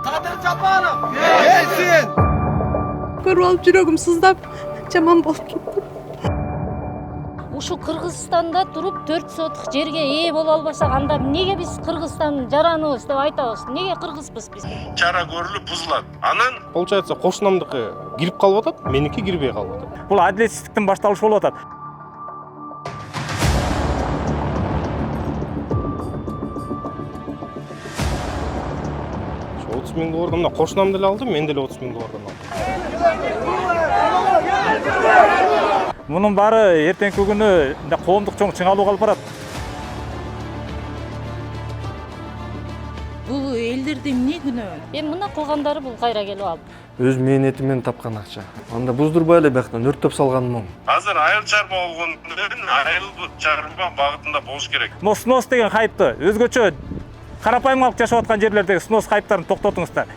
Sadır Japarov gelsin. Көрүп алып жүрөгүм сыздап жаман болуп кетти. Ушу Кыргызстанда туруп 4 сотук жерге ээ боло албасак, анда эмнеге биз Кыргызстан жараныбыз деп айтабыз? Эмнеге кыргызбыз биз? Чара көрүлүп бузулат. Анан Получается, кошунамдыкы кирип калып атат, меники кирбей калып атат. Бул адилетсиздиктин башталышы болуп атат. Ошо 30 000 доллардан мына кошунам деле алды, мен деле 30 000 доллардан алдым. Мунун баары эртеңки күнү коомдук чоң чыңалууга алып барат. Бул элдерде эмне күнөө? Эми мына кылгандары бул кайра келип алып. Өз мээнетимен тапкан акча. Анда буздурбай эле бияктан өрттөп салганым оң. азыр айыл чарба болгондон айыл чарба багытында болуш керек. Мына снос деген хайпты өзгөчө карапайым жашап аткан жерлердеги снос хайптарын токтотуңуздар.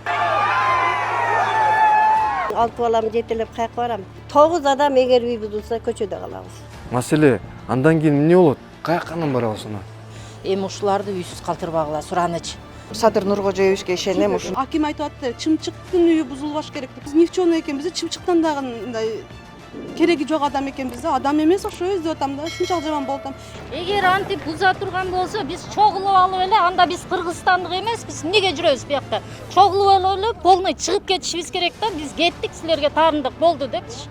Алты балам жетелеп каяка барам. 9 адам эгер үй бузулса көчөдө калабыз. Маселе андан кийин эмне болот? Каякканан барабыз ана? Эми ушуларды үйсүз калтырбагыла, сураныч. Садыр Нуркожоевичке ишенем ушу. Аким айтып атты, чымчыктын үйү бузулбаш керек деп. Биз нефченый экенбиз, чымчыктан дагы мындай кереги жок адам экенбиз. Адам эмес ошо өз деп атам да, ушунчалык жаман болуп атам. Эгер антип буза турган болсо, биз чогулуп алып эле, анда биз кыргызстандык эмеспиз. Эмнеге жүрөбүз буякта? Чогулуп алып эле, полный чыгып кетишибиз керек да. Биз кеттик, силерге таарындык болду депчи.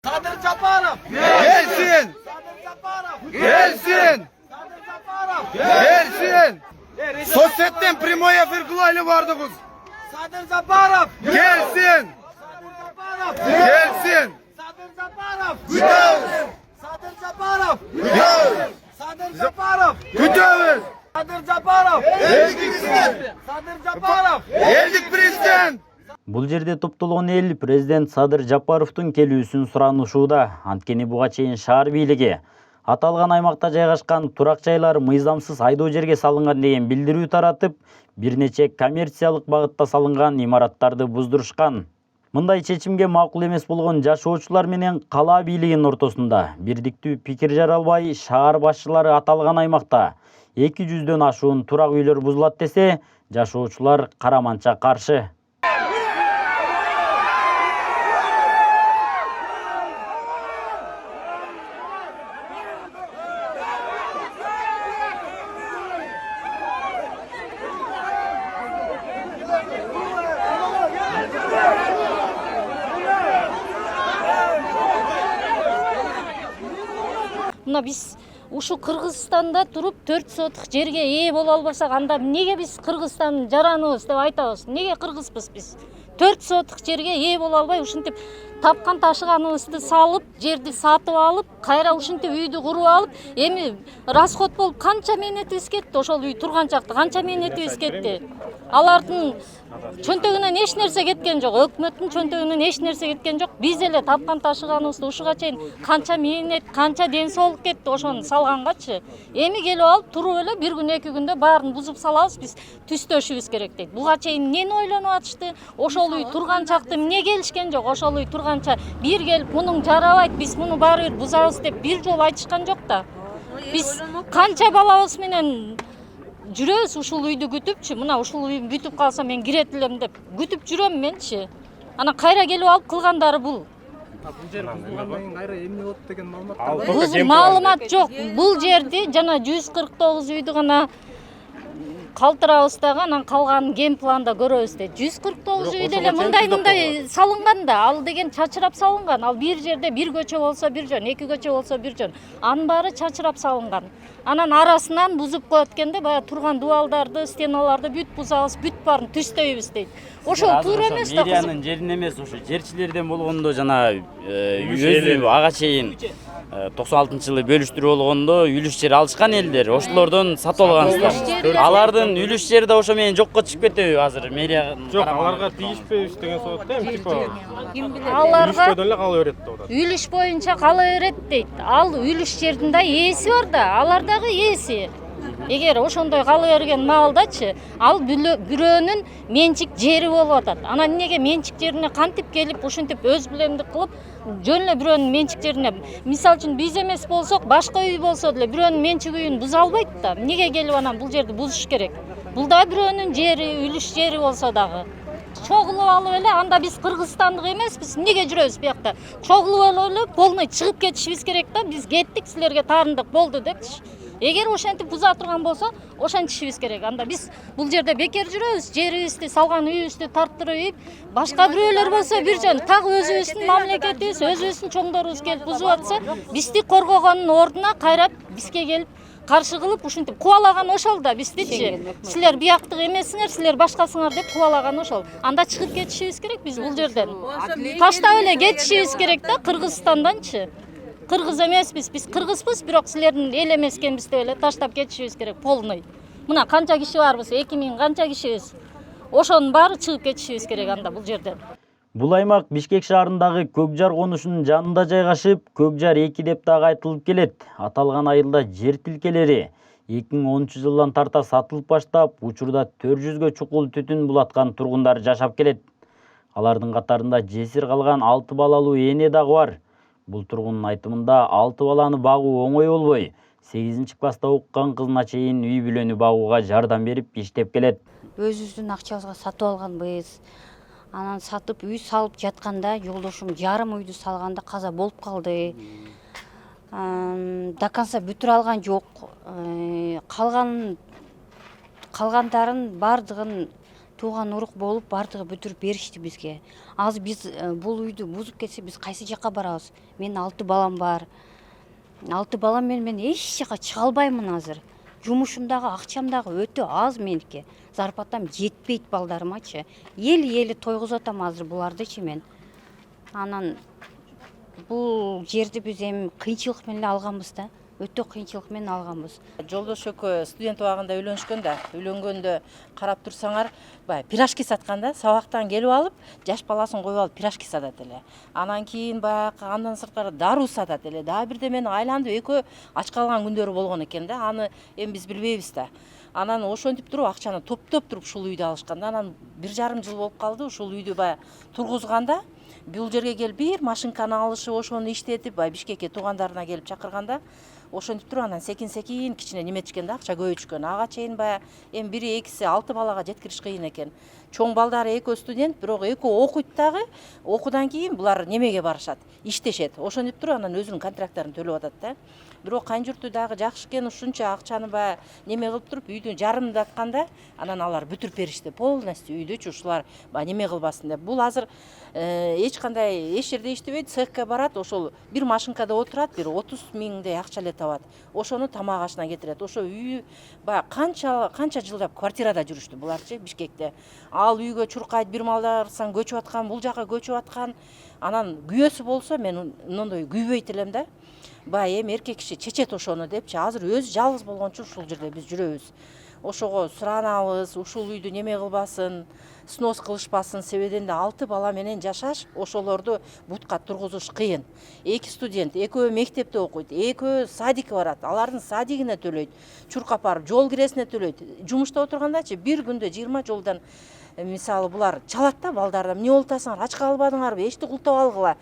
Sadır Japarov gelsin. Sadır Japarov gelsin. Sadır Japarov gelsin. Sosyetten primoy efir kılaylı vardığız. Sadır Japarov gelsin. Sadır Japarov gelsin. Sadır Japarov gütövüz. Sadır Japarov gütövüz. Sadır Japarov gütövüz. Sadır Japarov eldik Sadır Japarov eldik prezident. Бул жерде топтолгон эл президент Садыр Жапаровдун келүүсүн суранышууда. Анткени буга чейин шаар бийлиги аталган аймакта жайгашкан турак жайлар мыйзамсыз айдоо жерге салынган деген билдирүү таратып, бир нече коммерциялык багытта салынган имараттарды буздурушкан. Мындай чечимге макул эмес болгон жашоочулар менен кала бийлигинин ортосунда бирдиктүү пикир жаралбай, шаар башчылары аталган аймакта 200дөн ашуун турак үйлөр бузулат десе, жашоочулар караманча каршы. Мына биз ушу Кыргызстанда туруп 4 сотук жерге ээ боло албасак, анда эмнеге биз Кыргызстан жараныбыз деп айтабыз? Эмнеге кыргызбыз биз? 4 сотук жерге ээ боло албай, ушинтип тапкан ташыганыбызды салып, жерди сатып алып, кайра ушинтип үйдү куруп алып, эми расход болуп канча мээнетибиз кетти, ошол үй турган жакта канча мээнетибиз кетти. Алардын чөнтөгүнөн эч нерсе кеткен жок, өкмөттүн чөнтөгүнөн эч нерсе кеткен жок. Биз эле тапкан ташыганыбызды ушуга чейин канча мээнет, канча ден соолук кетти ошону салгангачы. Эми келип алып туруп эле бир күн, 2 күндө баарын бузуп салабыз, биз түстөшүбүз керек дейт. Буга чейин эмнени ойлонуп атышты? Ошол үй турган чакта эмне келишкен жок? Ошол үй турганча бир келип мунуң жарабайт, биз муну баары бир бузабыз деп бир жолу айтышкан жок да. Биз канча балабыз менен жүрөбүз ушул үйдү күтүпчү, мына ушул үй бүтүп калса мен кирет элем деп күтүп жүрөм менчи. Анан кайра келип алып кылгандары бул. Бул жер бузулгандан кийин кайра эмне болот деген маалымат Бул маалымат жок. Бул жерди жана 149 үйдү гана калтырабыз дагы, анан калганын ген планда көрөбүз дейт. 149 үй деле мындай салынган да, ал деген чачырап салынган. Ал бир жерде бир көчө болсо бир жөн, 2 көчө болсо бир жөн. Анын баары чачырап салынган. Анан арасынан бузуп коет экен да, бая турган дубалдарды, стеналарды бүт бузабыз, бүт баарын түстөйбүз дейт. Ошол туура эмес да. Мэриянын жерин эмес, ошо жерчилерден болгондо жана өзү ага чейин 96-жылы бөлүштүрүү болгондо үлүш жер алышкан элдер, ошолордон сатып алгансыздар. Алардын үлүш жери да ошо менен жокко чыгып кетеби азыр мэрия? Жок, аларга тийишпейбиз деген соот да, типа. Аларга Үлүш эле кала берет деп атат. үлүш боюнча кала берет дейт. Ал үлүш жердин да ээси бар да, алар дагы ээси. Эгер ошондой кала берген маалдачы ал бирөөнүн менчик жери болуп атат. Анан эмнеге менчик жерине кантип келип ушинтип өз билемдик кылып жөн эле бирөөнүн менчик жерине, мисалы үчүн биз эмес болсок, башка үй болсо деле бирөөнүн менчик үйүн буза албайт да. Эмнеге келип анан бул жерди бузуш керек? Бул да бирөөнүн жери, үлүш жери болсо дагы. Чогулуп алып эле анда биз кыргызстандык эмеспиз. Эмнеге жүрөбүз буякта? Чогулуп алып эле полный чыгып кетишибиз керек да. Биз кеттик, силерге таарындык болду депчи. Эгер ошентип буза турган болсо, ошентишибиз керек. Анда биз бул жерде бекер жүрөбүз. Жерибизди, салган үйүбүздү тартырып, башка бирөөлөр болсо бир жөн так өзүбүздүн мамлекетибиз, өзүбүздүн чоңдорубуз келип бузуп атса, бизди коргогондун ордуна кайрап бизге келип каршы кылып ушинтип кубалаган ошол да биздичи. Силер бияктык эмессиңер, силер башкасыңар деп кубалаган ошол. Анда чыгып кетишибиз керек биз бул жерден. Таштап эле кетишибиз керек да Кыргызстанданчы. Кыргыз эмеспиз, биз кыргызбыз, бирок силердин эл эмес экенбиз деп эле таштап кетишибиз керек полный. Мына канча киши барбыз? 2000 канча кишибиз? Ошонун баары чыгып кетишибиз керек анда бул жерден. Бул аймак Бишкек шаарындагы Көкжар конушунун жанында жайгашып, Көкжар 2 деп дагы айтылып келет. Аталган айылда жер тилкелери 2010-жылдан тарта сатылып баштап, учурда 400гө чукул түтүн булаткан тургундар жашап келет. Алардын катарында жесир калган 6 балалуу эне дагы бар. Бул тургундун айтымында 6 баланы багуу оңой болбой, 8-класста окуган кызына чейин үй бүлөнү багууга жардам берип иштеп келет. Өзүбүздүн акчабызга сатып алганбыз. Анан сатып үй салып жатканда жолдошум жарым үйдү салганда каза болуп калды. До конца бүтүрө алган жок. Калгандарын бардыгын тууган урук болуп бардыгы бүтүрүп беришти бизге. Азыр биз бул үйдү бузуп кетсе биз кайсы жака барабыз? Менин 6 балам бар. 6 балам менен мен эч жака чыга албаймын азыр. Жумушум дагы, акчам дагы өтө аз меники. Зарплатам жетпейт балдарымачы. Эл тойгузуп атам азыр булардычы мен. Анан бул жерди биз эми кыйынчылык менен алганбыз да. Өтө кыйынчылык менен алганбыз. Жолдош экөө студент убагында үйлөнүшкөн да. Үйлөнгөндө карап турсаңар, баягы пирожки сатканда сабактан келип алып, жаш баласын коюп алып пирожки сатат эле. Анан кийин баягы андан сырткары дару сатат эле. Дагы бирде мен айланып экөө ач калган күндөрү болгон экен да. Аны эми биз билбейбиз да. Анан ошентип туруп акчаны топтоп туруп ушул үйдү алышкан да. Анан 1,5 жыл болуп калды ушул үйдү баягы тургузганда. Бул жерге келип бир машинканы алышып, ошону иштетип, Бишкекке туугандарына келип чакырганда, ошентип туруп анан секин кичине неметишкен да, акча көбөйтүшкөн. Ага чейин баягы эми бири экиси 6 балага жеткириш кыйын экен. Чоң балдары экөө студент, бирок экөө окуйт дагы. Окуудан кийин булар немеге барышат? Иштешет. Ошентип туруп анан өзүнүн контракттарын төлөп атат да. Бирок кайын журту дагы жакшы экен, ушунча акчаны баягы неме кылып туруп үйдү жарымдатканда, анан алар бүтүрүп беришти. Полностью үйдүчү ушулар баягы неме кылбасын деп. Бул азыр эч кандай эч жерде иштебейт, цехке барат, ошол бир машинкада отурат, бир 30 миңдей акча эле табат. Ошону тамак ашына кетирет. Ошо үй баягы канча жылдап квартирада жүрүштү буларчы Бишкекте. Ал үйгө чуркайт, бир малдарсан көчүп аткан, бул жака көчүп аткан. Анан күйөөсү болсо мен мондой күйбөйт элем да. Баягы эми эркек киши чечет ошону депчи. Азыр өзү жалгыз болгончу ушул жерде биз жүрөбүз. Ошого суранабыз, ушул үйдү неме кылбасын, снос кылышпасын, себебинде 6 бала менен жашаш, ошолорду бутка тургузуш кыйын. 2 студент, экөө мектепте окуйт, экөө садикке барат, алардын садигине төлөйт, чуркап барып жол киресине төлөйт. Жумушта отургандачы бир күндө 20 жолдан мисалы булар чалат да балдарды. Эмне болуп атасыңар, ач калбадыңарбы, эчти култап алгыла,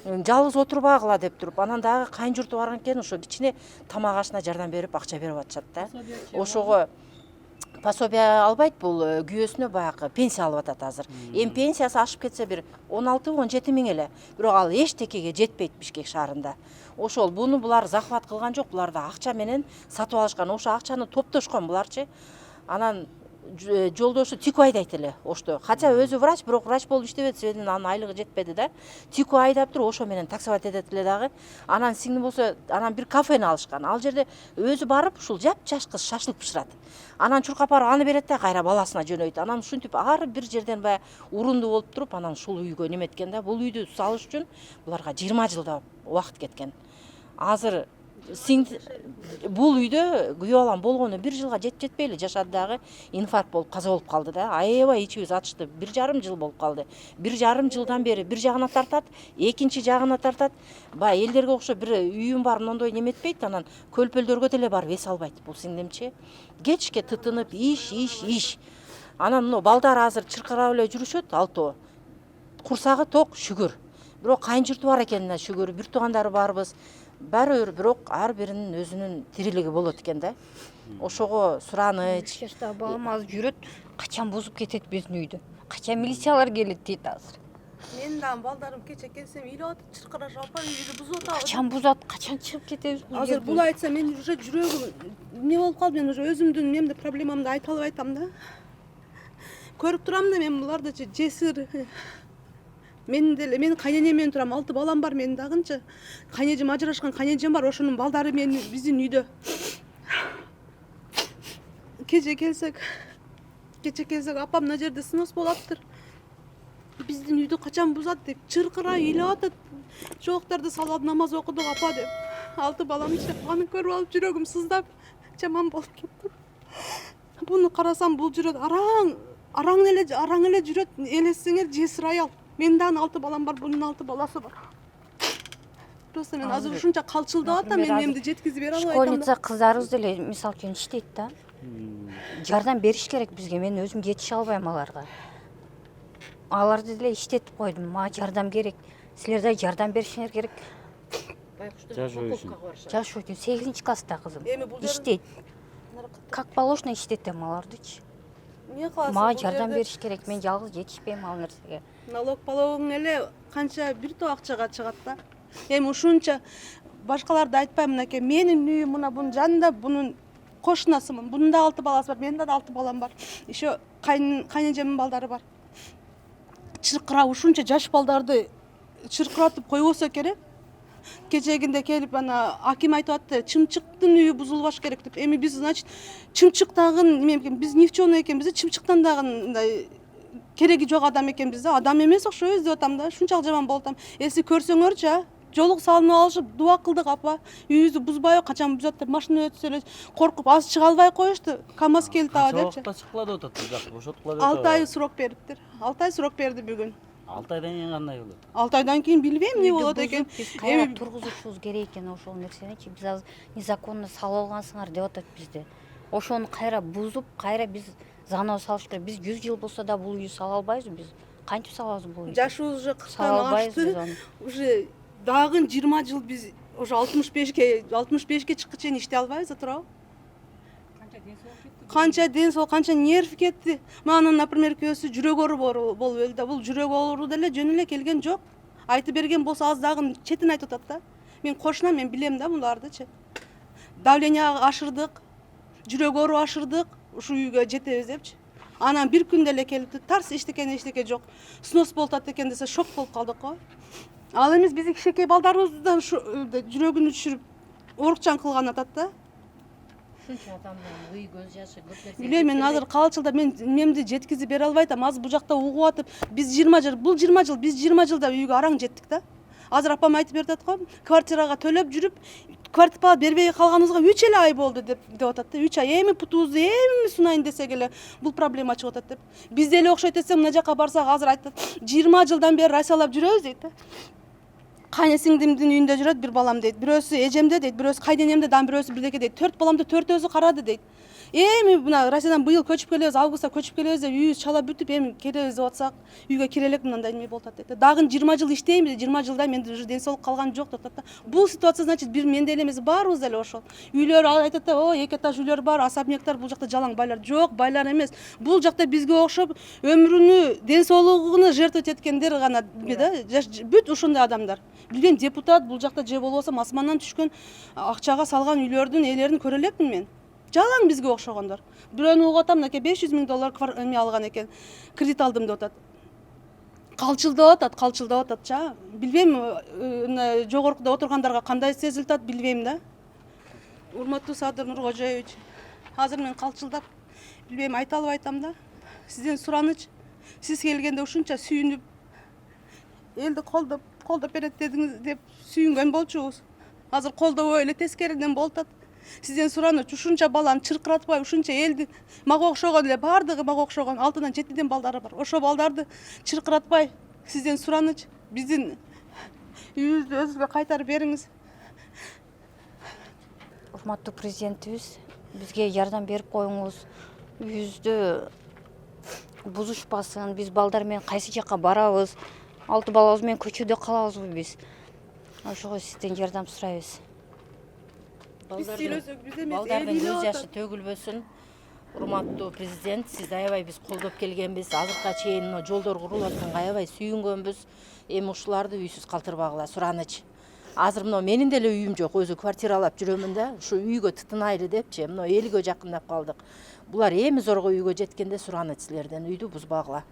жалгыз отурбагыла деп туруп, анан дагы кайын журту барган экен, ошо кичине тамак ашына жардам берип акча берип атышат да. Ошого пособие албайт, бул күйөөсүнө баягы пенсия алып атат азыр. Эми пенсиясы ашып кетсе бир 16-17 миң эле. Бирок ал эчтекеге жетпейт Бишкек шаарында. Ошол буну булар захват кылган жок, буларда акча менен сатып алышкан. Ошо акчаны топтошкон буларчы. Анан жолдошу тику айдайт эле ошто. Хотя өзү врач, бирок врач болуп иштебейт, себебинде анын айлыгы жетпеди да. Тику айдап туруп ошо менен таксовать этет эле дагы. Анан сиңди болсо, анан бир кафени алышкан. Ал жерде өзү барып ушул жап-жаш кыз шашлык бышырат. Анан чуркап барып аны берет да кайра баласына жөнөйт. Анан ушинтип ар бир жерден баягы урунду болуп туруп, анан ушул үйгө неметкен да. Бул үйдү салыш үчүн буларга 20 жылда убакыт кеткен. Азыр бул үйдө күйөө балам болгону 1 жылга жетпей эле жашады дагы инфаркт болуп каза болуп калды да. Аябай ичибиз атышты. 1,5 жыл болуп калды. 1,5 жылдан бери бир жагына тартат, экинчи жагына тартат. Баягы элдерге окшоп бир үйүм бар, мондой неметпейт, анан көлпөлдөргө деле барып эс албайт. Бул сиңдимчи. Кечке тытынып иш. Анан мына балдар азыр чыркырап эле жүрүшөт, алтоо. Курсагы ток, шүгүр. Бирок кайын журту бар экенине шүгүр, бир туугандары барбыз. Баары бирок ар биринин өзүнүн тирилиги болот экен да. Ошого сураныч. 3 жаштагы балам азыр жүрөт, качан бузуп кетет биздин үйдү. Качан милициялар келет дейт азыр. Мен дагы балдарым кече келсем үйлүп атып чыркыраш апа үйдү бузуп атабыз. Качан бузат, качан чыгып кетебиз бул Азыр бул айтса мен уже жүрөгүм эмне болуп калды, мен уже өзүмдүн немди проблемамды айта албай атам да. Көрүп турам да мен булардычы жесир. Мен кайненем менен турам, 6 балам бар менин дагынчы. Кайнежем ажырашкан, кайнежем бар, ошонун балдары менин биздин үйдө. Кече келсек апам мына жерде снос болуптур. Биздин үйдү качан бузат деп чыркырап ыйлап атат. Жооктарды салып намаз окудук апа деп. 6 баламчы, аны көрүп алып жүрөгүм сыздап жаман болуп кетти. Буну карасам бул жүрөт араң эле жүрөт, элессеңер жесир аял. Мен дагы 6 балам бар, bunun 6 баласы бар. Просто мен азыр ушунча калчылдап атам, мен эмди жеткизип бере албай атам. Школьница кыздарыбыз деле мисалы үчүн иштейт да. Жардам бериш керек бизге, мен өзүм жетише албайм аларга. Аларды деле иштетип койдум, мага жардам керек. Силер да жардам беришиңер керек. Жашоо үчүн. Жашоо үчүн 8-класста кызым. Иштейт. Как положено иштетем алардычы. Мага жардам бериш керек, мен жалгыз жетишпейм ал нерсеге. Налог-палогуң эле канча бир топ акчага чыгат да. Эми ушунча башкаларды айтпайм, мынакей менин үйүм мына бунун жанында, бунун кошунасымын. Бунун да 6 баласы бар, менин да 6 балам бар. Еще кайнежемдин балдары бар. Чыркырап ушунча жаш балдарды чыркыратып койбосо керек. Кечегинде келип ана аким айтып атты, чымчыктын үйү бузулбаш керек деп. Эми биз значит чымчыктагын эме экен, биз нефтёный экенбиз, чымчыктан дагы мындай кереги жок адам экенбиз да, адам эмес окшойбуз деп атам да. Шунчалык жаман болуп атам. Эси көрсөңөрчү, жолук салынып алышып, дуа кылдык апа. Үйүбүздү бузбайбы, качан бузат деп машина өтсө эле коркуп аз чыга албай коюшту. КамАЗ келип ага депчи. Кача чыккыла деп атат, бизак бошоткула деп 6 ай срок бериптир. 6 ай срок берди бүгүн. 6 айдан кийин кандай болот? 6 айдан кийин билбейм эмне болот экен. Биз кайра тургузушубуз керек экен ошол нерсеничи. Биз азыр незаконно салып алгансыңар деп атат бизди. Ошону кайра бузуп, кайра биз заново салыш керек. Биз 100 жыл болсо да бул үйдү сала албайбызбы биз? Кантип салабыз бул үйдү? Жашыбыз уже 40тан ашты. Уже дагы 20 жыл биз уже 65ке чыккыча чейин иштей албайбыз, туурабы? Канча ден сол, канча нерв кетти. Манын, например, күйөөсү жүрөк оору болуп өлдү. Бул жүрөк оору деле жөн эле келген жок. Айтып берген болсо аз дагы четин айтып атат да. Мен кошунам, мен билем да булардычы. Давление ашырдык, жүрөк оору ашырдык, ушу үйгө жетебиз депчи. Анан бир күндө эле келип, тарс эчтеке жок. Снос болуп атат экен десе шок болуп калдык го. Ал эмес биздин кичинекей балдарыбыздан ушу жүрөгүн түшүрүп оорукчан кылган атат да. Ушунча адамдын үй көз жашы көп нерсе. Билем, мен азыр калчылда мен немди жеткизип бере албай атам. Азыр бул жакта угуп атып, биз 20 жыл, бул 20 жыл, биз 20 жылда үйгө араң жеттик да. Азыр апам айтып берип атат го, квартирага төлөп жүрүп, квартира бербей калганыбызга 3 эле ай болду деп атат да. 3 ай эми путубузду эми сунайын десек эле бул проблема чыгып атат деп. Бизде эле окшойт десем, мына жака барсак азыр айтат, 20 жылдан бери расиялап жүрөбүз дейт да. Кайны сиңдимдин үйүндө жүрөт бир балам дейт. Бирөөсү эжемде дейт, бирөөсү кайненемде, дан бирөөсү бирдеке дейт. 4 баламды 4өзү карады дейт. Эми мына Россиядан быйыл көчүп келебиз, августта көчүп келебиз деп үйүбүз чала бүтүп, эми келебиз деп атсак, үйгө кире элек мындай неме болуп атат дейт. Дагы 20 жыл иштейм, 20 жылда менде уже ден соолук калган жок деп атат да. Бул ситуация значит бир менде эле эмес, баарыбызда эле ошол. Үйлөр айтат да, о, 2 этаж үйлөр бар, особняктар, бул жакта жалаң байлар жок, байлар эмес. Бул жакта бизге окшоп өмүрүнү, ден соолугуну жертвовать эткендер гана да, бүт ушундай адамдар. Билген депутат бул жакта же болбосо асмандан түшкөн акчага салган үйлөрдүн ээлерин көрө элекмин мен. Жалаң бизге окшогондор. Бирөөнү угуп атам, мынакей $500 000 эме алган экен, кредит алдым деп атат. Калчылдап ататчы. Билбейм, жогоркуда отургандарга кандай сезилип атат, билбейм да. Урматтуу Садыр Нуркожоевич, азыр мен калчылдап, билбейм, айта албай атам да. Сизден сураныч, сиз келгенде ушунча сүйүнүп, элди колдоп берет дедиңиз деп сүйүнгөн болчубуз. Азыр колдобой эле тескериден болуп атат. Сизден сураныч, ушунча баланы чыркыратпай, ушунча элди мага окшогон эле баардыгы мага окшогон 6-дан 7-ден балдары бар. Ошо балдарды чыркыратпай сизден сураныч, биздин үйүбүздү өзүбүзгө кайтарып бериңиз. Урматтуу президентибиз, бизге жардам берип коюңуз. Үйүбүздү бузушпасын, биз балдар менен кайсы жакка барабыз? 6 балабыз менен көчөдө калабызбы биз? Ошого сизден жардам сурайбыз. Балдардын көз жашы төгүлбөсүн. Урматтуу президент, сиз аябай биз колдоп келгенбиз. Азыркыга чейин мына жолдор курулуп атканга аябай сүйүнгөнбүз. Эми ушуларды үйсүз калтырбагыла сураныч. Азыр мына менин деле үйүм жок, өзү квартиралап жүрөмүн да, ушу үйгө тытынайлы депчи, мына элгө жакындап калдык. Булар эми зорго үйгө жеткенде сураныч силерден үйдү бузбагыла.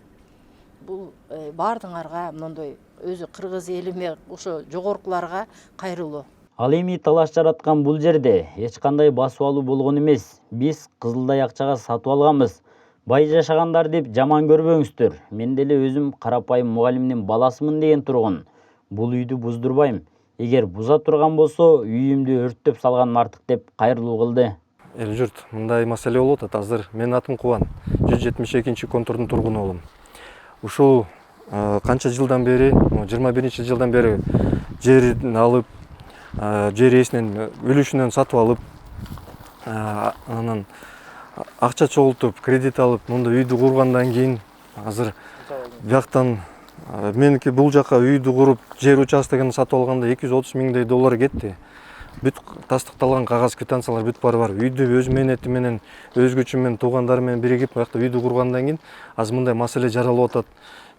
Бул баардыгыңарга мындай өзү кыргыз элиме ошо жогоркуларга кайрылуу. Ал эми талаш жараткан бул жерде эч кандай басып алуу болгон эмес. Биз кызылдай акчага сатып алганбыз. Бай жашагандар деп жаман көрбөңүздөр. Мен деле өзүм карапайым мугалимдин баласымын деген тургун. Бул үйдү буздурбайм. Эгер буза турган болсо, үйүмдү өрттөп салганым артык деп кайрылуу кылды. Эл журт, мындай маселе болуп атат. Азыр менин атым Кубан, 172 контордун тургуну болом. Ушул канча жылдан бери, 21 жылдан бери жерин алып, жер ээсинен үлүшүнөн сатып алып, анан акча чогултуп, кредит алып, мында үйдү кургандан кийин азыр бияктан меники бул жака үйдү куруп, жер участогун сатып алганда 230 миңдей доллар кетти. Бүт тастыкталган кагаз квитанциялар бүт бары бар. Үйдү өз менети менен, өз күчү менен, туугандары менен биригип, буякта үйдү кургандан кийин азыр мындай маселе жаралып атат.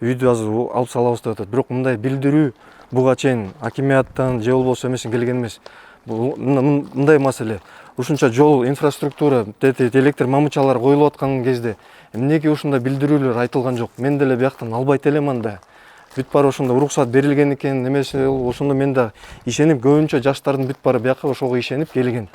Үйдү азыр алып салабыз деп атат. Бирок мындай билдирүү буга чейин акимияттан же болбосо эмесин келген эмес. Мындай маселе. Ушунча жол, инфраструктура, электр мамычалар коюлуп аткан кезде эмнеге ушундай билдирүүлөр айтылган жок? Мен деле бияктан албайт элем анда. Бүт бары ошондо уруксат берилген экен, немесе ошондо мен да ишенип, көбүнчө жаштардын бүт бары бияка ошого ишенип келген.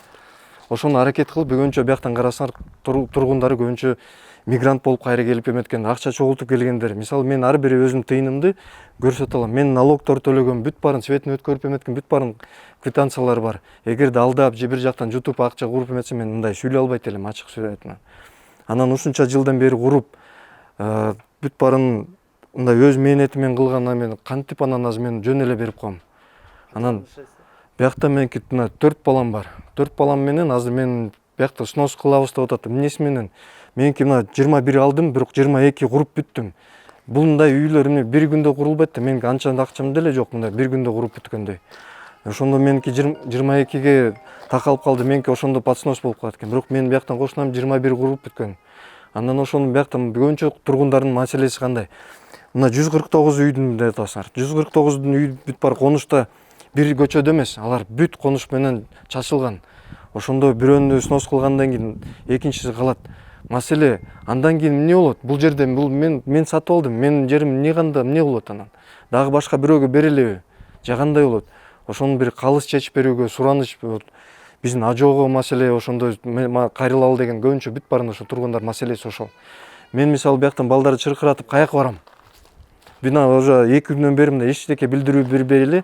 Ошону аракет кылып, бүгүнчө бияктан карасаңар тургундары көбүнчө мигрант болуп кайра келип эметкен, акча чогултуп келгендер. Мисалы мен ар бир өзүмдүн тыйынымды көрсөтө алам. Мен налогдор төлөгөм, бүт барын светин өткөрүп эметкен, бүт барын квитанциялар бар. Эгерде алдап же бир жактан жутуп акча куруп эметсем, мен мындай сүйлөй албайт элем, ачык сүйлөйт. Анан ушунча жылдан бери куруп, бүт барын мындай өз мээнети менен кылгандан мен кантип анан азыр мен жөн эле берип коем. Анан биякта меники 4 балам бар. 4 балам менен азыр мен биякта снос кылабыз деп атат. Эмнеси менен? Меники 21 алдым, бирок 22 куруп бүттүм. Бул мындай үйлөр эмне бир күндө курулбайт да, менин анча акчам деле жок, мындай бир күндө куруп бүткөндөй. Ошондо меники 22ге такалып калды, меники ошондо под снос болуп калат экен. Бирок мен бияктан кошунам 21 куруп бүткөн. Андан ошону бияктан көбүнчө тургундардын маселеси кандай? Мына 149 үйдүн деп атасыңар. 149дун үй бүт бар конушта бир көчөдө эмес, алар бүт конуш менен чачылган. Ошондо бирөөнү снос кылгандан кийин экинчиси калат. Маселе андан кийин эмне болот? Бул жерде мен сатып алдым, менин жерим эмне кандай, эмне болот анан? Дагы башка бирөөгө берелеби? Же кандай болот? Ошону бир калыс чечип берүүгө сураныч болот. Биздин ажоого маселе ошондо кайрылалы деген көбүнчө бүт барын ошо тургундар маселеси ошол. Мен мисалы бияктан балдарды чыркыратып каяка барам? Бина уже 2 күндөн бери мына эчтеке билдирүү бербей эле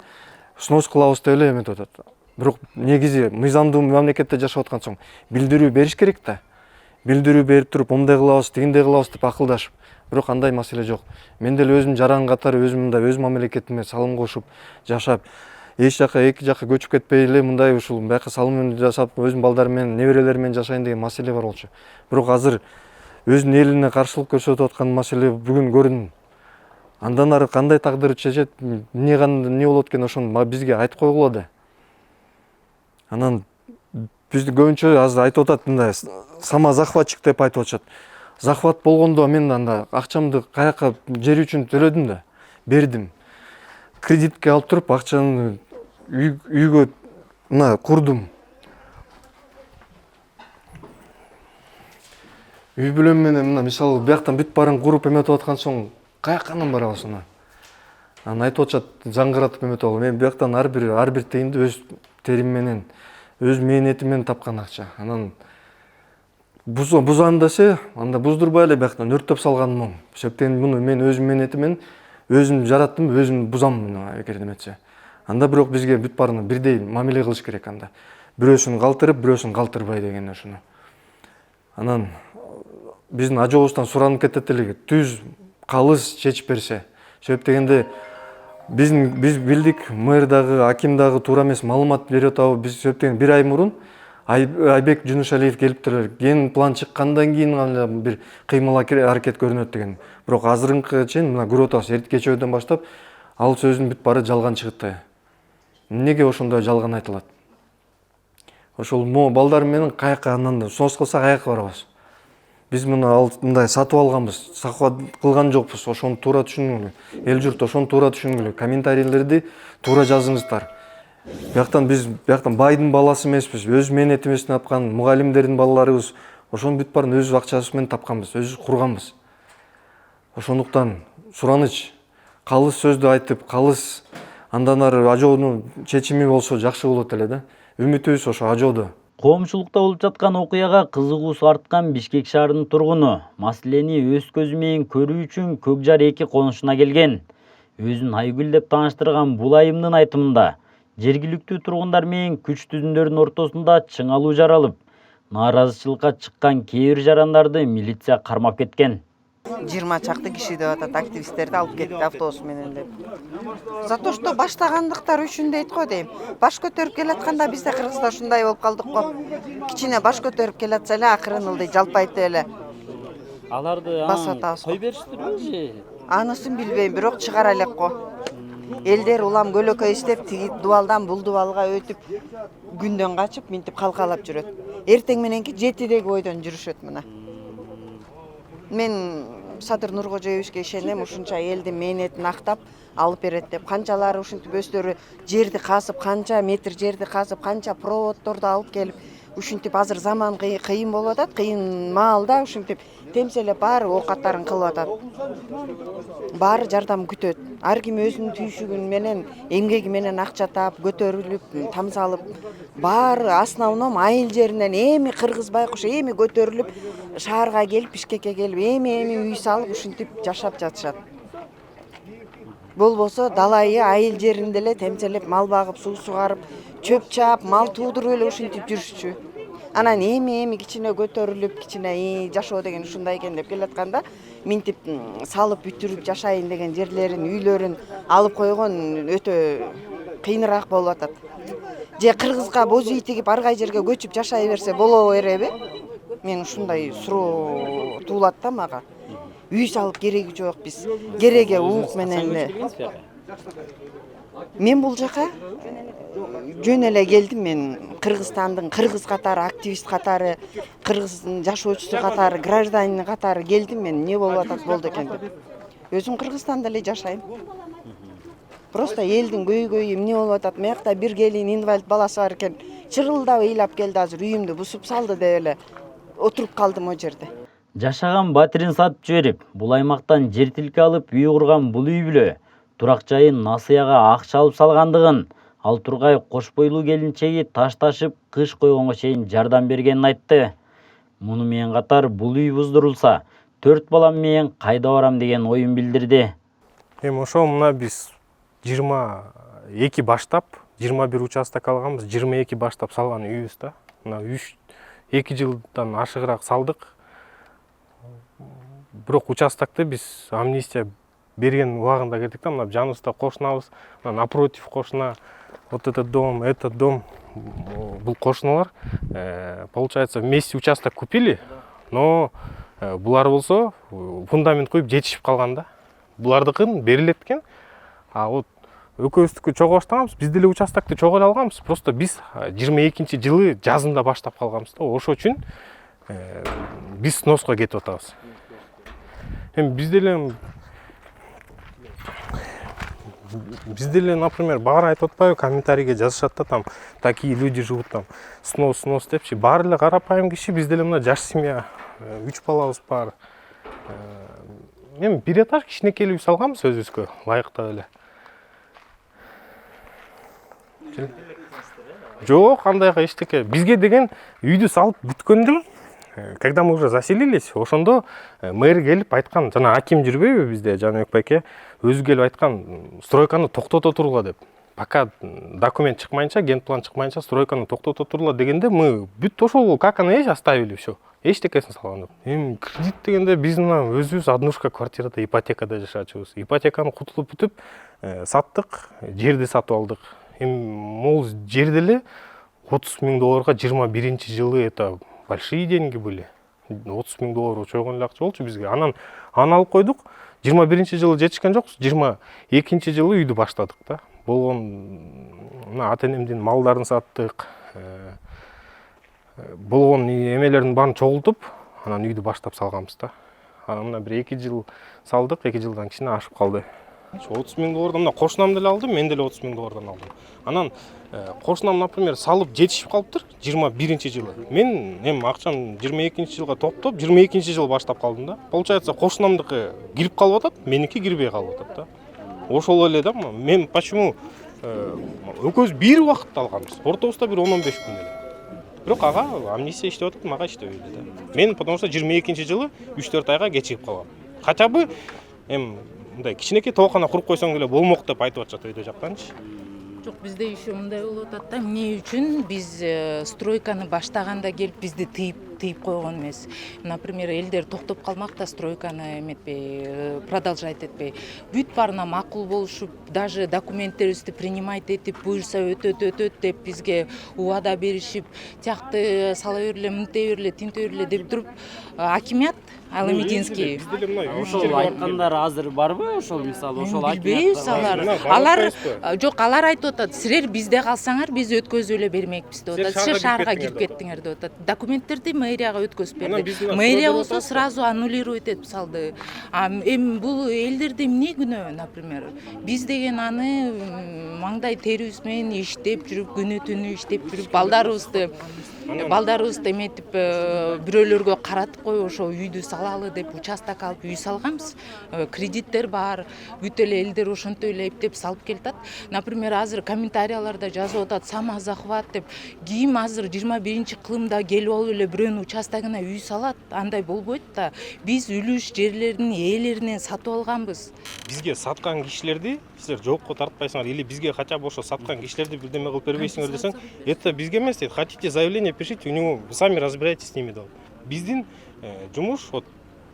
снос кылабыз деп эле эметип атат. Бирок негизи мыйзамдуу мамлекетте жашап аткан соң билдирүү бериш керек да. Билдирүү берип туруп, мындай кылабыз, тигиндей кылабыз деп акылдашып. Бирок андай маселе жок. Мен деле өзүм жаран катары өзүм мындай өз мамлекетиме салым кошуп жашап, эч жака эки жака көчүп кетпей эле мындай ушул бияка салым жасап, өзүм балдарым менен, неберелерим менен жашайын деген маселе бар болчу. Бирок азыр өзүнүн элине каршылык көрсөтүп аткан маселе бүгүн көрүндү. Андан ары кандай тагдыр чечет, эмне болот экен ошону бизге айтып койгула да. Анан бизди көбүнчө азыр айтып атат, мындай самозахватчик деп айтып атышат. Захват болгондо мен анда акчамды каяка жер үчүн төлөдүм да, бердим. Кредитке алып туруп акчаны үйгө мына курдум. Үй бүлөм менен мына мисалы бияктан бүт барын куруп эметип аткан соң каяканан барабыз ана. Анан айтып атышат, жаңгыратып эметип алып. Мен бияктан ар бир тыйынды өз терим менен, өз мээнетим менен тапкан акча. Анан бузам десе, анда буздурбай эле бияктан өрттөп салганым оң. Себептен муну мен өз мээнетим менен өзүм жараттым, өзүм бузам эгер эметсе. Анда бирок бизге бүт баарына бирдей мамиле кылыш керек анда. Бирөөсүн калтырып, бирөөсүн калтырбай деген ошону. Анан биздин ажообуздан суранып кетет элек, түз калыс чечип берсе. Себеп дегенде биз билдик, мэр дагы, аким дагы туура эмес маалымат берип атабы. Биз себеп дегенде 1 ай мурун Айбек Жунушалиев келиптир. Ген план чыккандан кийин гана бир кыймыл аракет көрүнөт деген. Бирок азырынкы чейин мына көрүп атабыз, эртең кечөөдөн баштап ал сөздүн бүт баары жалган чыгытты. Эмнеге ошондой жалган айтылат? Ошол балдар менен каяка андан снос кылсак каяка барабыз? Биз мына мындай сатып алганбыз, сакат кылган жокпуз. Ошону туура түшүнгүлө. Эл журт ошону туура түшүнгүлө. Комментарийлерди туура жазыңыздар. Биз байдын баласы эмеспиз, өз мээнетибизден тапкан мугалимдердин балаларыбыз. Ошонун бүт баарын өз акчабыз менен тапканбыз, өзүбүз курганбыз. Ошондуктан сураныч, калыс сөздү айтып, калыс андан ары ажоонун чечими болсо жакшы болот эле да. Үмүтүбүз ошо ажоодо. Коомчулукта болуп жаткан окуяга кызыгуусу арткан Бишкек шаарынын тургуну маселени өз көзү менен көрүү үчүн Көкжар 2 конушуна келген. Өзүн Айгүл деп тааныштырган бул айымдын айтымында жергиликтүү тургундар менен күч түзүмдөрдүн ортосунда чыңалуу жаралып, нааразычылыкка чыккан кээ бир жарандарды милиция кармап кеткен. 20 чакты киши деп атат, активисттерди алып кетти автобус менен деп. За то, что баштагандыктар үчүн дейт го дейм. Баш көтөрүп келатканда бизде Кыргызда ушундай болуп калдык го. Кичине баш көтөрүп келатса эле акырын ылдый жалпайтып эле. Аларды кой бериштирби же? Анысын билбейм, бирок чыгара элек го. Элдер улам көлөкөй иштеп, тиги дубалдан бул дубалга өтүп, күндөн качып, минтип калкалап жүрөт. Эртең мененки 7деги бойдон жүрүшөт мына. Мен Садыр Нуркожоевичке ишенем, ушунча элдин мээнетин актап алып берет деп. Канчалары ушинтип өздөрү жерди казып, канча метр жерди казып, канча проводдорду алып келип, ушинтип азыр заман кыйын болуп атат, кыйын маалда ушинтип темселеп баары оокаттарын кылып атат. Баары жардам күтөт. Ар ким өзүнүн түйшүгүн менен, эмгеги менен акча таап, көтөрүлүп, тамсалып, баары основном айыл жеринен эми кыргыз байкуш эми көтөрүлүп, шаарга келип, Бишкекке келип, эми үй салып, ушинтип жашап жатышат. Болбосо далайы айыл жеринде эле темселеп, мал багып, суу сугарып, чөп чаап, мал туудуруп эле ушинтип жүрүшчү. Анан эми кичине көтөрүлүп, кичине жашоо деген ушундай экен деп келатканда, минтип салып бүтүрүп жашайын деген жерлерин, үйлөрүн алып койгон өтө кыйыныраак болуп атат. Же Кыргызга боз үй тигип ар кай жерге көчүп жашай берсе боло береби? Мен ушундай суроо туулат да мага. Үй салып кереги жок, биз кереге уук менен эле. Мен бул жака жөн эле келдим. Мен Кыргызстандын кыргыз катары, активист катары, Кыргыздын жашоочусу катары, гражданин катары келдим. Мен эмне болуп атат болду экен деп. Өзүм Кыргызстанда эле жашайм. Просто элдин көйгөйү эмне болуп атат? Мыякта бир келин инвалид баласы бар экен. Чырылдап ыйлап келди, азыр үйүмдү бусуп салды деп эле отуруп калдым о жерде. Жашаган батирин сатып жиберип, бул аймактан жер тилке алып үй курган бул үй бүлө турак жайын насыяга акча алып салгандыгын, ал Тургай кош бойлуу келинчеги таш ташып кыш койгонго чейин жардам бергенин айтты. Муну менен катар бул үй буздурулса, 4 балам менен кайда барам деген оюн билдирди. Эми ошо мына биз 22 баштап 21 участок алганбыз, 22 баштап салган үйүбүз да. Мына 2 жылдан ашыгыраак салдык. Бирок участокты биз амнистия берген убагында кирдик да, мына жаныбызда кошунабыз, напротив кошуна, вот этот дом, бул кошуналар, получается, вместе участок купили, но булар болсо фундамент коюп жетишип калган да. Булардыкын берилет экен. А вот экөөбүздүкү чогуу баштаганбыз, биз деле участокты чогуу алганбыз. Просто биз 22-жылы жазында баштап калганбыз да. Ошо үчүн биз сноска кетип атабыз. Эми биз деле, например, баары айтып атпайбы, комментарийге жазышат да, там такие люди живут, там снос депчи. Баары эле карапайым киши, биз деле мына жаш семья, 3 балабыз бар. Эми бир этаж кичинекей үй салганбыз өзүбүзгө ылайыктап эле. Жок, кандайга эчтеке. Бизге деген үйдү салып бүткөндө, когда мы уже заселились, ошондо мэр келип айткан, жана аким жүрбөйбү бизде, Жаныбек байке, өзү келип айткан, стройканы токтото тургула деп. пока документ чыкмайынча, генплан чыкмайынча стройканы токтото тургула дегенде мы бүт ошол как оно есть оставили все. Эчтекесин салган жок. Эми кредит дегенде биз мына өзүбүз однушка квартирада ипотекада жашачубуз. Ипотеканы кутулуп бүтүп саттык, жерди сатып алдык. Эми могул жерди эле 30 000 долларга 21-жылы это большие деньги были. 30 000 доллар чойгон эле акча болчу бизге. Аны алып койдук. 21-жылы жетишкен жокпуз. 22-жылы үйдү баштадык да. Болгон мына ата энемдин малдарын саттык. Болгон эмелердин баарын чогултуп, анан үйдү баштап салганбыз да. Анан мына бир 2 жыл салдык, 2 жылдан кичине ашып калды. 30 000 доллардан мына кошунам деле алдым, мен деле 30 000 доллардан алдым. Анан кошунам, например, салып жетишип калыптыр 21-жылы. Мен эми акчам 22-жылга топтоп, 22-жылы баштап калдым да. Получается, кошунамдыкы кирип калып атат, меники кирбей калып атат да. Ошол эле да, мен почему экөөбүз бир убакытта алганбыз. Ортобузда бир 10-15 күн эле. Бирок ага амнистия иштеп атат, мага иштебейди да. Мен потому что 22-жылы 3-4 айга кечигип калгам. Хотя бы эми мындай кичинекей тоокана куруп койсоң эле болмок деп айтып атышат өйдө жактанчы. Жок, бизде еще мындай болуп атат да, эмне үчүн биз стройканы баштаганда келип бизди тыйып койгон эмес. Например, элдер токтоп калмак да, стройканы эметпей, продолжать этпей. Бүт баарына макул болушуп, даже документтерибизди принимать этип, буюрса өтөт деп бизге убада беришип, тиякты сала берле, мынтей берле, тинтей берле деп туруп, акимият Алымединский. Ошол айткандар азыр барбы? Ошол мисалы ошол билбейбиз алар. Жок, алар айтып атат, силер бизде калсаңар биз өткөзүп эле бермекпиз деп атат. Силер шаарга кирип кеттиңер деп атат. Документтерди мэрияга өткөзүп берди. Мэрия болсо сразу аннулировать этип салды. Эми бул элдерде эмне күнөө, например? Биз деген аны маңдай терибиз менен иштеп жүрүп, күнү түнү иштеп жүрүп, балдарыбызды эметип бирөөлөргө каратып коюп ошо үйдү салалы деп участок алып үй салганбыз. Кредиттер бар, бүт эле элдер ошентип эле эптеп салып келатат. Например, азыр комментарияларда жазып атат, самозахват деп. Ким азыр 21-кылымда келип алып эле бирөөнүн участогуна үй салат? Андай болбойт да. Биз үлүш жерлердин ээлеринен сатып алганбыз. Бизге саткан кишилерди силер жоокко тартпайсыңар или бизге хотя бы ошо саткан кишилерди бирдеме кылып бербейсиңер десең, это бизге эмес дейт. Хотите заявление пишите, у него сами разбирайтесь с ними да. Биздин жумуш вот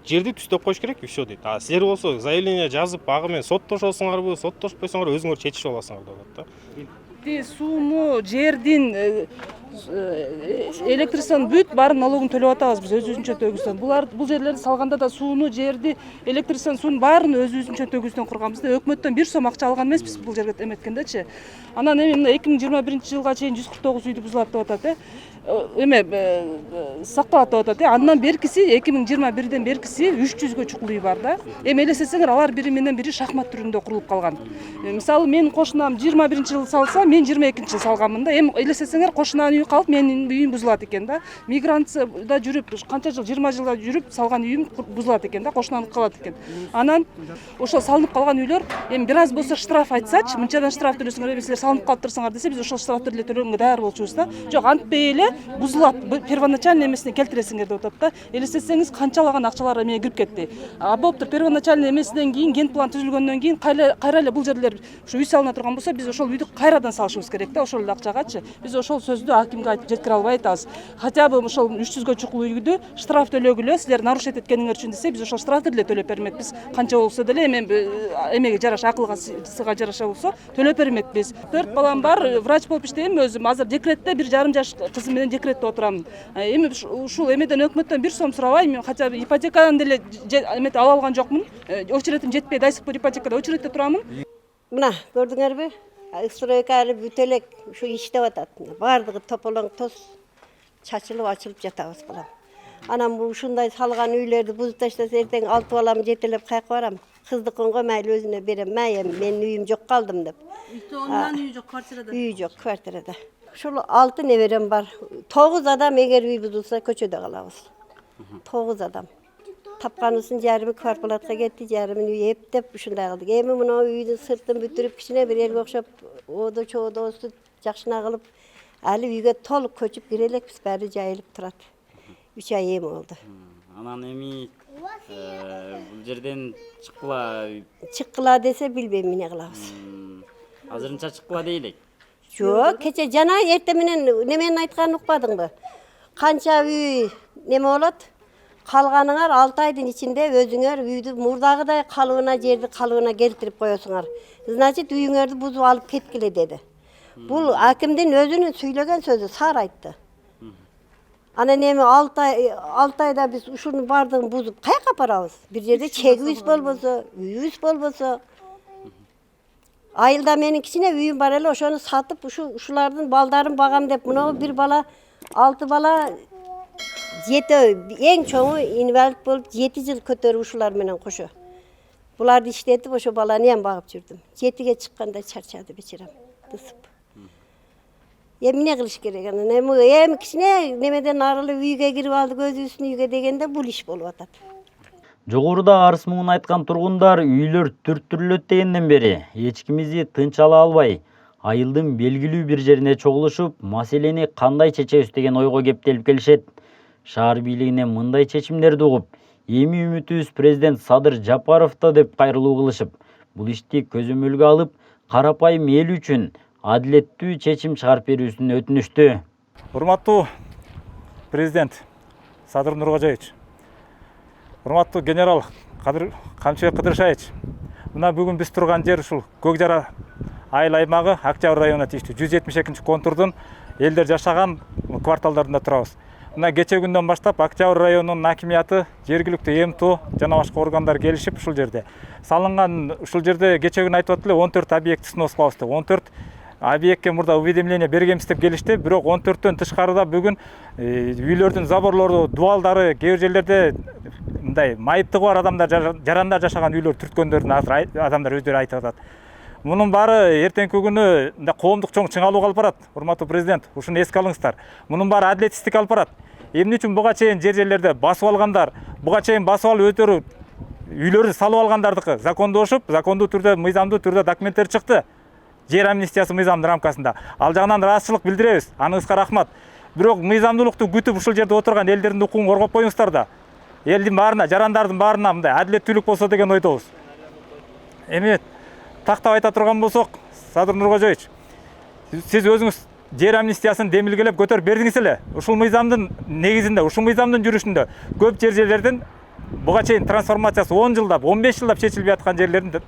жерди түздөп коюш керек и все дейт. А силер болсо заявление жазып, ага менен соттошосуңарбы, соттошпойсуңар өзүңөр чечишип аласыңар деп атат да. Сууну, жердин, электричествонун бүт баарын налогун төлөп атабыз биз өзүбүзчө төгүүбүздөн. Бул жерлерди салганда да сууну, жерди, электричествонун суунун баарын өзүбүзчө төгүүбүздөн курганбыз да. Өкмөттөн бир сом акча алган эмеспиз бул жерге эметкендечи. Анан эми мына 2021-жылга чейин 149 үйдү бузулат деп атат, эме сакталат деп атат. Андан беркиси 2021-ден беркиси 300гө чукул үй бар да. Эми элестетсеңер, алар бири менен бири шахмат түрүндө курулуп калган. Мисалы менин кошунам 21-жылы салса, мен 22-жылы салганмын да. Эми элестетсеңер, кошунанын үйү калып, менин үйүм бузулат экен да. Мигрантцияда жүрүп, канча жыл, 20 жылда жүрүп салган үйүм бузулат экен да, кошунанын калат экен. Анан ошол салынып калган үйлөр эми бир аз болсо штраф айтсачы, мынчадан штраф төлөсөңөр, эми силер салынып калып турсаңар десе, биз ошол штрафты эле төлөгөнгө даяр болчубуз да. Жок, антпей эле бузулат, первоначальный эмесине келтиресиңер деп атат да. Элестетсеңиз, канчалаган акчалар эме кирип кетти. А болуптур, первоначальный эмесинен кийин, генплан түзүлгөндөн кийин кайра эле бул жерлер ушу үй салына турган болсо, биз ошол үйдү кайрадан салышыбыз керек да, ошол эле акчагачы. Биз ошол сөздү акимге айтып жеткире албай атабыз. Хотя бы ошол 300гө чукул үйдү штраф төлөгүлө, силер нарушать эткениңер үчүн десе, биз ошол штрафты деле төлөп бермекпиз. Канча болсо деле эмеге жараша, акылга сыга жараша болсо төлөп бермекпиз. 4 балам бар, врач болуп иштейм өзүм. Азыр декретте 1,5 жаш кызым менен декретте отурамын. Эми ушул эмеден өкмөттөн 1 сом сурабайм, хотя бы ипотекадан деле эмете ала алган жокмун. Очередим жетпей, до сих пор ипотекада очередте турамын. Мына көрдүңөрбү? Стройка эле бүт эле ушу иштеп атат. Бардыгы тополоң тоз чачылып ачылып жатабыз балам. Анан ушундай салган үйлөрдү бузуп таштаса, эртең 6 балам жетелеп кайка барам. Кыздыкынга майли өзүнө берем. Менин үйүм жок калдым деп. Ондан үй жок, квартирада. Үй жок, квартирада. Ушул 6 неберем бар. 9 адам эгер үй бузулса көчөдө калабыз. 9 адам. Тапканыбыздын жарымы квартплатка кетти, жарымын үй эптеп ушундай кылдык. Эми мына үйдүн сыртын бүтүрүп, кичине бир элге окшоп, одо-чодосу жакшына кылып, али үйгө толук көчүп кире элекпиз, баары жайылып турат. 3 ай эми болду. Анан эми бул жерден чыккыла десе билбейм эмне кылабыз. Азырынча чыкпа дейлик. Жоқ, кече жана эрте менен неменин айтканын укпадыңбы? Канча үй неме болот? Калганыңар 6 айдын ичинде өзүңөр үйдү мурдагыдай калыбына жерди калыбына келтирип коесуңар. Значит, үйүңөрдү бузуп алып кеткиле деди. Бул акимдин өзүнүн сүйлөгөн сөзү, сар айтты. Анан эми 6 айда биз ушунун бардыгын бузуп каяка апарабыз? Бир жерде чегибиз болбосо, үйүбүз болбосо. Айылда менин кичине үйүм бар эле, ошону сатып ушулардын балдарын багам деп, мына бир бала, 6 бала 7 эң чоңу инвалид болуп 7 жыл көтөрүп ушулар менен кошо. Буларды иштетип ошо баланы эм багып жүрдүм. 7ге чыкканда чарчады бечерам, тысып. Эмне кылыш керек анан? Эми кичине немеден арылып үйгө кирип алдык, өзүбүздүн үйгө дегенде бул иш болуп атат. Жогоруда арыз муңун айткан тургундар үйлөр түрттүрүлөт дегенден бери эч кимизи тынч ала албай, айылдын белгилүү бир жерине чогулушуп, маселени кандай чечебиз деген ойго кептелип келишет. Шаар бийлигине мындай чечимдерди угуп, эми үмүтүбүз президент Садыр Жапаровдо деп кайрылуу кылышып, бул ишти көзөмөлгө алып, карапайым эл үчүн адилеттүү чечим чыгарып берүүсүн өтүнүштү. Урматтуу президент Садыр Нуркожоевич, урматтуу генерал Камчыбек Кыдыршаевич, мына бүгүн биз турган жер ушул Көкжара айыл аймагы Октябрь районуна тийиштүү 172 контурдун элдер жашаган кварталдарында турабыз. Мына кече күндөн баштап Октябрь районунун акимияты, жергиликтүү МТО жана башка органдар келишип ушул жерде салынган, ушул жерде кече күнү айтып атты эле 14 объект снос кылабыз деп. 14 объектке мурда уведомление бергенбиз деп келишти, бирок 14төн тышкарыда бүгүн үйлөрдүн заборлору, дубалдары, кээ бир жерлерде мындай майыптыгы бар адамдар, жарандар жашаган үйлөр түрткөндөрүн азыр адамдар өздөрү айтып атат. Мунун баары эртеңки күнү коомдук чоң чыңалууга алып барат. Урматтуу президент, ушуну эске алыңыздар. Мунун баары адилетсиздикке алып барат. Эмне үчүн буга чейин жерлерде басып алгандар, буга чейин басып алып өздөрү үйлөрдү салып алгандардыкы закондошуп, закондуу түрдө, мыйзамдуу түрдө документтер чыкты. Жер амнистиясы мыйзамдын рамкасында. Ал жагынан ыраазычылык билдиребиз. Аныңызга рахмат. Бирок мыйзамдуулукту күтүп ушул жерде отурган элдердин укугун коргоп коюңуздар да. Элдин баарына, жарандардын баарына мындай адилеттүүлүк болсо деген ойдобуз. Эми тактап айта турган болсок, Садыр Нуркожоевич, сиз өзүңүз жер амнистиясын демилгелеп көтөрүп бердиңиз эле. Ушул мыйзамдын негизинде, ушул мыйзамдын жүрүшүндө көп жерлердин буга чейин трансформациясы 10 жылдап, 15 жылдап чечилбей аткан жерлердин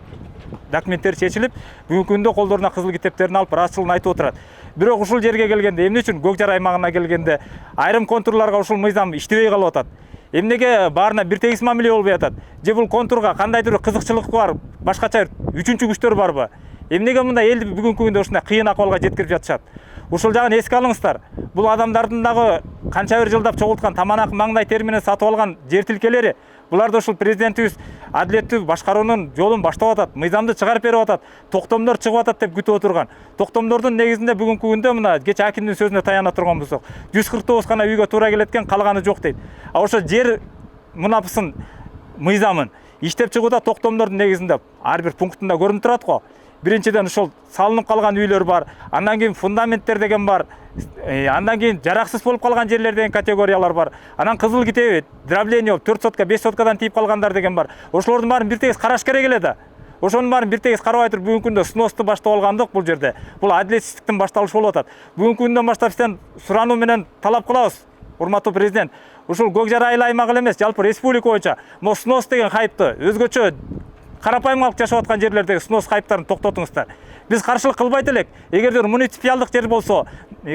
документтери чечилип, бүгүнкү күндө колдоруна кызыл китептерин алып ыраазычылыгын айтып отурат. Бирок ушул жерге келгенде, эмне үчүн Көкжар аймагына келгенде айрым контурларга ушул мыйзам иштебей калып атат? Эмнеге баарына бир тегиз мамиле болбой атат? Же бул контурга кандайдыр кызыкчылык бар, башкача үчүнчү күчтөр барбы? Эмнеге мындай элди бүгүнкү күндө ушундай кыйын акыбалга жеткирип жатышат? Ушул жагын эске алыңыздар. Бул адамдардын дагы канча бир жылдап чогулткан таманак маңдай тери менен сатып алган жер тилкелери. Буларды ушул президентибиз адилеттүү башкаруунун жолун баштап атат, мыйзамды чыгарып берип атат, токтомдор чыгып атат деп күтүп отурган. Токтомдордун негизинде бүгүнкү күндө мына кече акимдин сөзүнө таяна турган болсок, 149 гана үйгө туура келет экен, калганы жок дейт. А ошо жер мунапысын мыйзамын иштеп чыгууда токтомдордун негизинде ар бир пунктунда көрүнүп турат го. Биринчиден ушул салынып калган үйлөр бар, андан кийин фундаменттер деген бар, андан кийин жараксыз болуп калган жерлер деген категориялар бар. Анан кызыл китеби, дробление 4 сотка, 5 соткадан тийип калгандар деген бар. Ошолордун баарын бир тегиз караш керек эле да. Ошонун баарын бир тегиз карабай туруп бүгүнкү күндө сносту баштап алгандык бул жерде. Бул адилетсиздиктин башталышы болуп атат. Бүгүнкү күндөн баштап сизден сурануу менен талап кылабыз, урматтуу президент. Ушул Көкжар айыл аймагы эле эмес, жалпы республика боюнча мо снос деген хайпты өзгөчө карапайым калк жашап аткан жерлердеги снос хайптарын токтотуңуздар. Биз каршылык кылбайт элек. Эгердер муниципалдык жер болсо,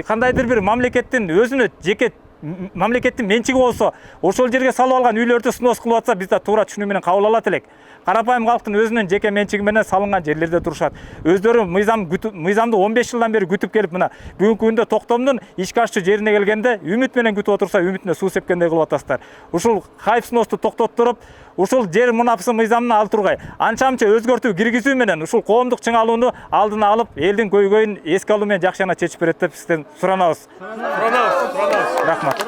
кандайдыр бир мамлекеттин өзүнө жеке мамлекеттин менчиги болсо, ошол жерге салып алган үйлөрдү снос кылып атса, биз да туура түшүнүү менен кабыл алат элек. Карапайым калктын өзүнүн жеке менчиги менен салынган жерлерде турушат. Өздөрү мыйзамды 15 жылдан бери күтүп келип, мына бүгүнкү күндө токтомдун ишке ашчу жерине келгенде үмүт менен күтүп отурса, үмүтүнө суу сепкендей кылып атасыздар. Ушул хайп сносту токтоттуруп, ушул жер мунапысы мыйзамына ал тургай анча-мынча өзгөртүү киргизүү менен ушул коомдук чыңалууну алдына алып, элдин көйгөйүн эске алуу менен жакшы жана чечип берет деп сизден суранабыз. Рахмат.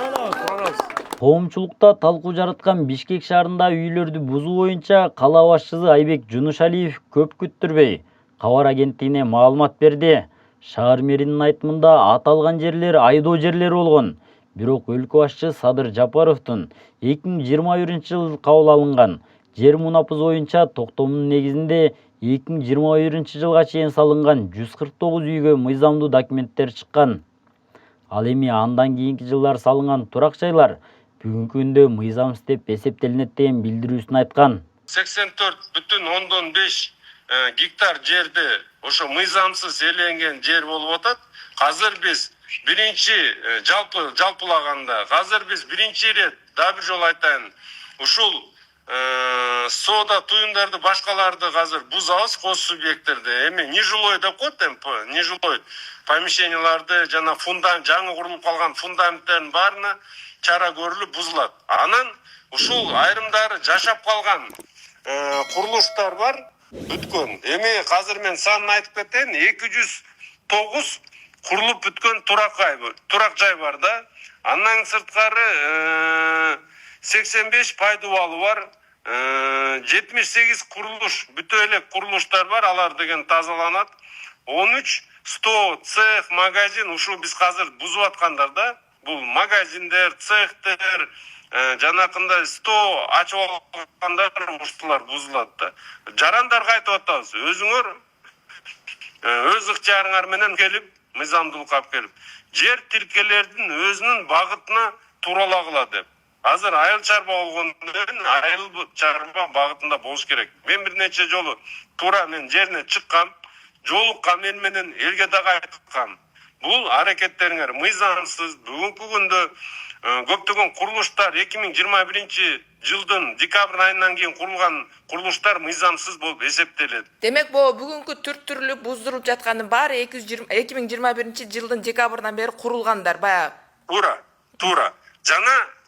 Коомчулукта талкуу жараткан Бишкек шаарында үйлөрдү бузуу боюнча кала башчысы Айбек Жунушалиев көп күттүрбөй кабар агенттигине маалымат берди. Шаар мэринин айтымында аталган жерлер айдоо жерлери болгон. Бирок өлкө башчы Садыр Жапаровдун 2021-жылы кабыл алынган Жер мунапыз боюнча токтомдун негизинде 2021 жылга чейин салынган 149 үйгө мыйзамдуу документтер чыккан. Ал эми андан кийинки жылдар салынган турак жайлар бүгүнкү күндө мыйзамсыз деп эсептелинет деген билдирүүсүн айткан. 84,5 гектар жерди ошо мыйзамсыз ээленген жер болуп атат. Азыр биз биринчи жалпылаганда, азыр биз биринчи ирет дагы бир жолу айтайын, ушул соода туюмдарды башкаларды азыр бузабыз, кос субъекттерди. Эми нежилой деп коет, нежилой помещенияларды жана жаңы курулуп калган фундаменттердин баарына чара көрүлүп бузулат. Анан ушул айрымдары жашап калган курулуштар бар, бүткөн. Эми азыр мен санын айтып кетейин, 209 курулуп бүткөн турак жай бар да. Андан сырткары 85 пайдубалы бар, 78 курулуш, бүтө элек курулуштар бар, алар деген тазаланат. 13 100 цех, магазин, ушул биз азыр бузуп аткандар да. Бул магазиндер, цехтер, жанакындай 100 ачып алгандар, ушулар бузулат да. Жарандарга айтып атабыз, өзүңөр өз ыктыярыңар менен келип, мыйзамдуулукка алып келип, жер тилкелердин өзүнүн багытына туралагыла деп. Азыр айыл чарба болгондон айыл чарба багытында болуш керек. Мен бир нече жолу туура мен жерине чыккам, жолуккан менен элге дагы айткам. Бул аракеттериңер мыйзамсыз. Бүгүнкү күндө көптөгөн курулуштар 2021 жылдын декабрь айынан кийин курулган курулуштар мыйзамсыз болуп эсептелет. Демек, бул бүгүнкү түр-түрлүү буздурулуп жаткандын баары 2021 жылдын декабрынан бери курулгандар баягы. Туура.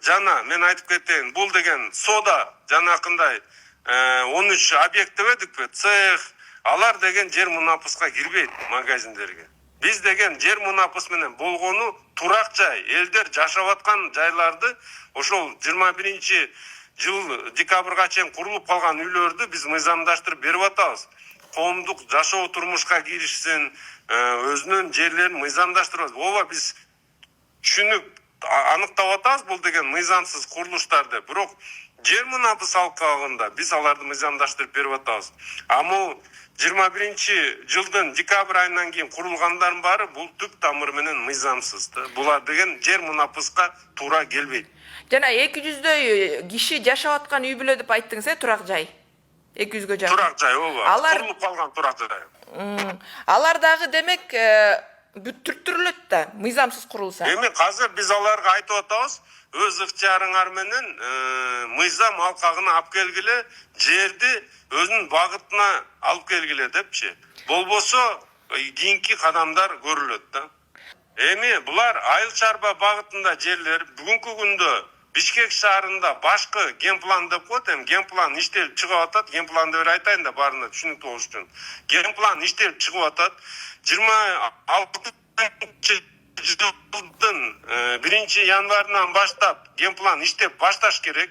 Жана мен айтып кетейин, бул деген сода жанакындай 13 объект дебедикпи, цех, алар деген жер мунапыска кирбейт магазиндерге. Биз деген жер мунапыс менен болгону турак жай, элдер жашап аткан жайларды ошол 21 жыл декабрга чейин курулуп калган үйлөрдү биз мыйзамдаштырып берип атабыз. Коомдук жашоо турмушка киришсин, өзүнүн жерлерин мыйзамдаштырабыз. Ооба биз түшүнүп аныктап атабыз, бул деген мыйзамсыз курулуштар деп. Бирок жер мунапыс алкагында биз аларды мыйзамдаштырып берип атабыз. Аму 21 жылдын декабрь айынан кийин курулгандардын баары бул түп тамыры менен мыйзамсыз. Булар деген жер мунапыска туура келбейт. Жана 200дөй киши жашап аткан үй бүлө деп айттыңыз, турак жай. 200гө жакын. Турак жай, ооба. Курулуп калган турак жай. Алар дагы демек бүттүрүлөт да, мыйзамсыз курулса. Эми азыр биз аларга айтып атабыз, өз ыктыярыңар менен мыйзам алкагына алып келгиле, жерди өзүнүн багытына алып келгиле депчи. Болбосо кийинки кадамдар көрүлөт да. Эми булар айыл чарба багытында жерлер бүгүнкү күндө Бишкек шаарында башкы генплан деп коет, генплан иштелип чыгып атат. Генплан деп айтайын да баарына түшүнүктүү болуш үчүн. Генплан иштелип чыгып атат. 26 жылдын 1 январынан баштап генплан иштеп башташ керек.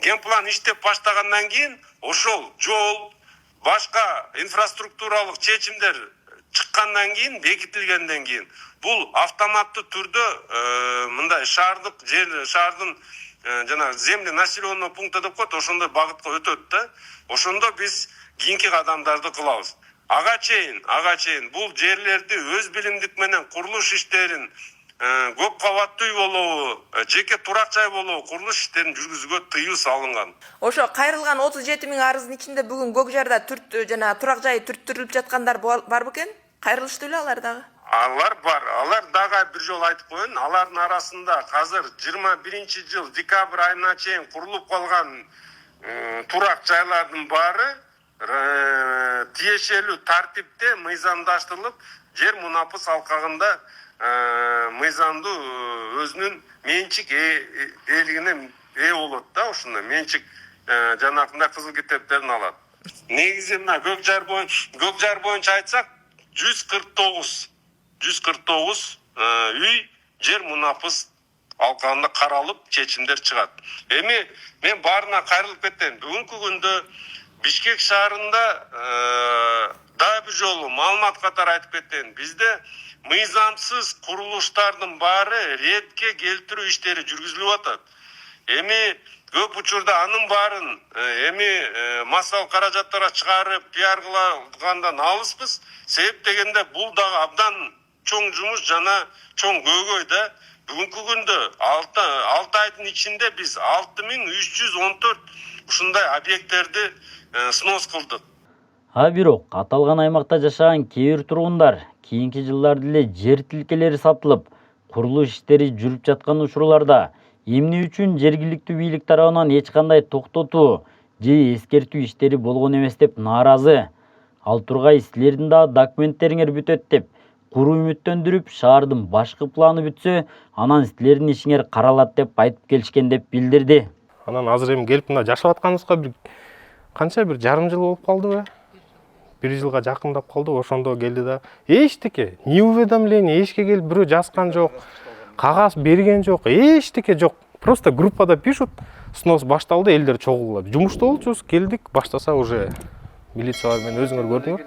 Генплан иштеп баштагандан кийин ошол жол, башка инфраструктуралык чечимдер чыккандан кийин, бекитилгенден кийин бул автоматтуу түрдө мындай шаардын жана земли населенный пункта деп коет, ошондой багытка өтөт да. Ошондо биз кийинки кадамдарды кылабыз. Ага чейин бул жерлерди өз билимдик менен курулуш иштерин, көп кабаттуу үй болобу, жеке турак жай болобу, курулуш иштерин жүргүзүүгө тыюу салынган. Ошо кайрылган 37 000 арыздын ичинде бүгүн Көкжарда жана турак жай түрттүрүлүп жаткандар бар бекен? Кайрылышты эле алар дагы? Алар бар. Алар дагы бир жолу айтып коеюн, алардын арасында азыр 21 жыл декабрь айына чейин курулуп калган турак жайлардын баары тиешелүү тартипте мыйзамдаштырылып, жер мунапыс алкагында мыйзамдуу өзүнүн менчик ээлигине ээ болот да, ошондой менчик жанакында кызыл китептерин алат. Негизи мына Көкжар боюнча айтсак 149 үй жер мунапыс алкагында каралып, чечимдер чыгат. Эми мен баарына кайрылып кетем. Бүгүнкү күндө Бишкек шаарында дагы бир жолу маалымат катары айтып кетейин. Бизде мыйзамсыз курулуштардын баары ретке келтирүү иштери жүргүзүлүп атат. эми көп учурда анын баарын эми массалык каражаттарга чыгарып пиар кылгандан алыспыз. Себеп дегенде бул дагы абдан чоң жумуш жана чоң көйгөй да. Бүгүнкү күндө 6 айдын ичинде биз 6314 ушундай объекттерди снос кылдык. А бирок аталган аймакта жашаган кээ бир тургундар кийинки жылдарда эле жер тилкелери сатылып, курулуш иштери жүрүп жаткан учурларда эмне үчүн жергиликтүү бийлик тарабынан эч кандай токтотуу же эскертүү иштери болгон эмес деп нааразы. Ал тургай силердин да документтериңер бүтөт деп куру үмүттөндүрүп, шаардын башкы планы бүтсө, анан силердин ишиңер каралат деп айтып келишкен деп билдирди. Анан азыр эми келип мына жашап атканыбызга бир канча бир жарым жыл болуп калдыбы? 1 жылга жакындап калды, ошондо келди да эчтеке, ни уведомление, эчке келип бирөө жазган жок, кагаз берген жок, эчтеке жок. Просто группада пишут, снос башталды, элдер чогулгулап. Жумушта болчубуз, келдик, баштаса уже милициялар менен өзүңөр көрдүңөр.